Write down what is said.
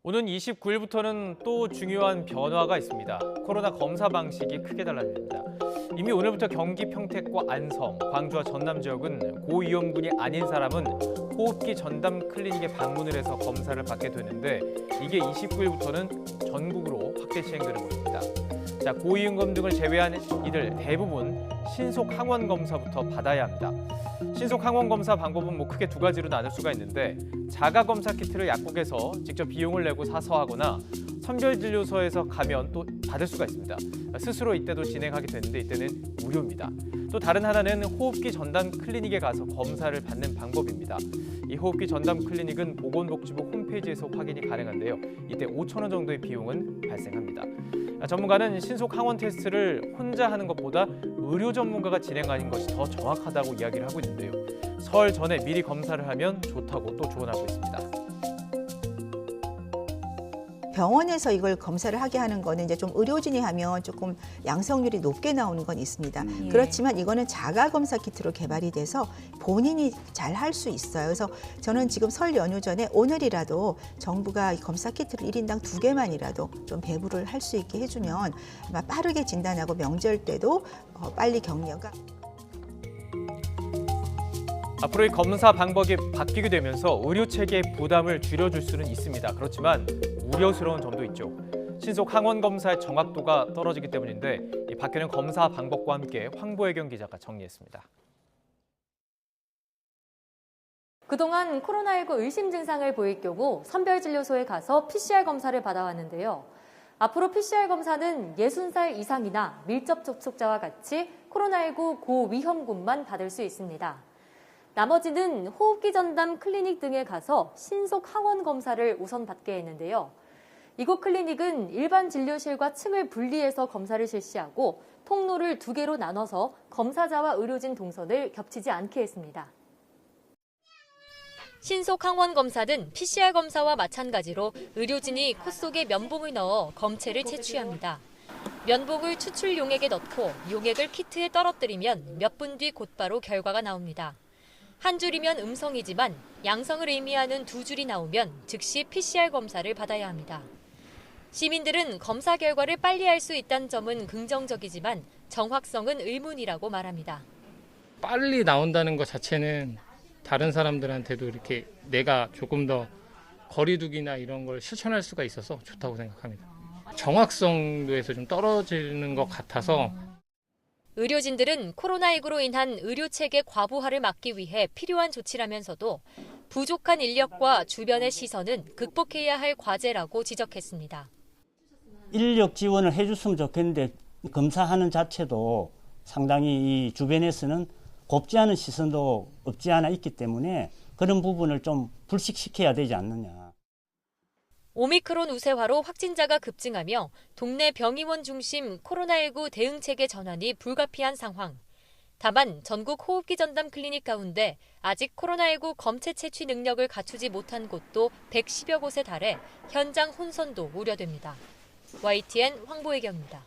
오는 29일부터는 또 중요한 변화가 있습니다. 코로나 검사 방식이 크게 달라집니다. 이미 오늘부터 경기 평택과 안성, 광주와 전남 지역은 고위험군이 아닌 사람은 호흡기 전담 클리닉에 방문을 해서 검사를 받게 되는데 이게 29일부터는 전국으로 확대 시행되는 것입니다. 자, 고위험군 등을 제외한 이들 대부분 신속 항원 검사부터 받아야 합니다. 신속 항원 검사 방법은 크게 두 가지로 나눌 수가 있는데 자가 검사 키트를 약국에서 직접 비용을 내고 사서 하거나 선별진료소에서 가면 또 받을 수가 있습니다. 스스로 이때도 진행하게 되는데 이때는 무료입니다. 또 다른 하나는 호흡기 전담 클리닉에 가서 검사를 받는 방법입니다. 이 호흡기 전담 클리닉은 보건복지부 홈페이지에서 확인이 가능한데요. 이때 5천 원 정도의 비용은 발생합니다. 전문가는 신속 항원 테스트를 혼자 하는 것보다 의료 전문가가 진행하는 것이 더 정확하다고 이야기를 하고 있는데요. 설 전에 미리 검사를 하면 좋다고 또 조언하고 있습니다. 병원에서 이걸 검사를 하게 하는 거는 이제 좀 의료진이 하면 조금 양성률이 높게 나오는 건 있습니다. 그렇지만 이거는 자가 검사 키트로 개발이 돼서 본인이 잘 할 수 있어요. 그래서 저는 지금 설 연휴 전에 오늘이라도 정부가 이 검사 키트를 1인당 2개만이라도 좀 배부를 할 수 있게 해주면 아마 빠르게 진단하고 명절 때도 빨리 격려가. 앞으로 이 검사 방법이 바뀌게 되면서 의료 체계의 부담을 줄여줄 수는 있습니다. 그렇지만 우려스러운 점도 있죠. 신속 항원 검사의 정확도가 떨어지기 때문인데 이 바뀌는 검사 방법과 함께 황보혜경 기자가 정리했습니다. 그동안 코로나19 의심 증상을 보일 경우 선별진료소에 가서 PCR 검사를 받아왔는데요. 앞으로 PCR 검사는 60살 이상이나 밀접 접촉자와 같이 코로나19 고위험군만 받을 수 있습니다. 나머지는 호흡기 전담 클리닉 등에 가서 신속 항원 검사를 우선 받게 했는데요. 이곳 클리닉은 일반 진료실과 층을 분리해서 검사를 실시하고 통로를 2개로 나눠서 검사자와 의료진 동선을 겹치지 않게 했습니다. 신속 항원 검사는 PCR 검사와 마찬가지로 의료진이 코 속에 면봉을 넣어 검체를 채취합니다. 면봉을 추출 용액에 넣고 용액을 키트에 떨어뜨리면 몇 분 뒤 곧바로 결과가 나옵니다. 한 줄이면 음성이지만 양성을 의미하는 2줄이 나오면 즉시 PCR 검사를 받아야 합니다. 시민들은 검사 결과를 빨리 알 수 있다는 점은 긍정적이지만 정확성은 의문이라고 말합니다. 빨리 나온다는 것 자체는 다른 사람들한테도 이렇게 내가 조금 더 거리두기나 이런 걸 실천할 수가 있어서 좋다고 생각합니다. 정확성도에서 좀 떨어지는 것 같아서 의료진들은 코로나19로 인한 의료체계 과부하를 막기 위해 필요한 조치라면서도 부족한 인력과 주변의 시선은 극복해야 할 과제라고 지적했습니다. 인력 지원을 해줬으면 좋겠는데 검사하는 자체도 상당히 이 주변에서는 곱지 않은 시선도 없지 않아 있기 때문에 그런 부분을 좀 불식시켜야 되지 않느냐. 오미크론 우세화로 확진자가 급증하며 동네 병의원 중심 코로나19 대응체계 전환이 불가피한 상황. 다만 전국 호흡기 전담 클리닉 가운데 아직 코로나19 검체 채취 능력을 갖추지 못한 곳도 110여 곳에 달해 현장 혼선도 우려됩니다. YTN 황보혜경입니다.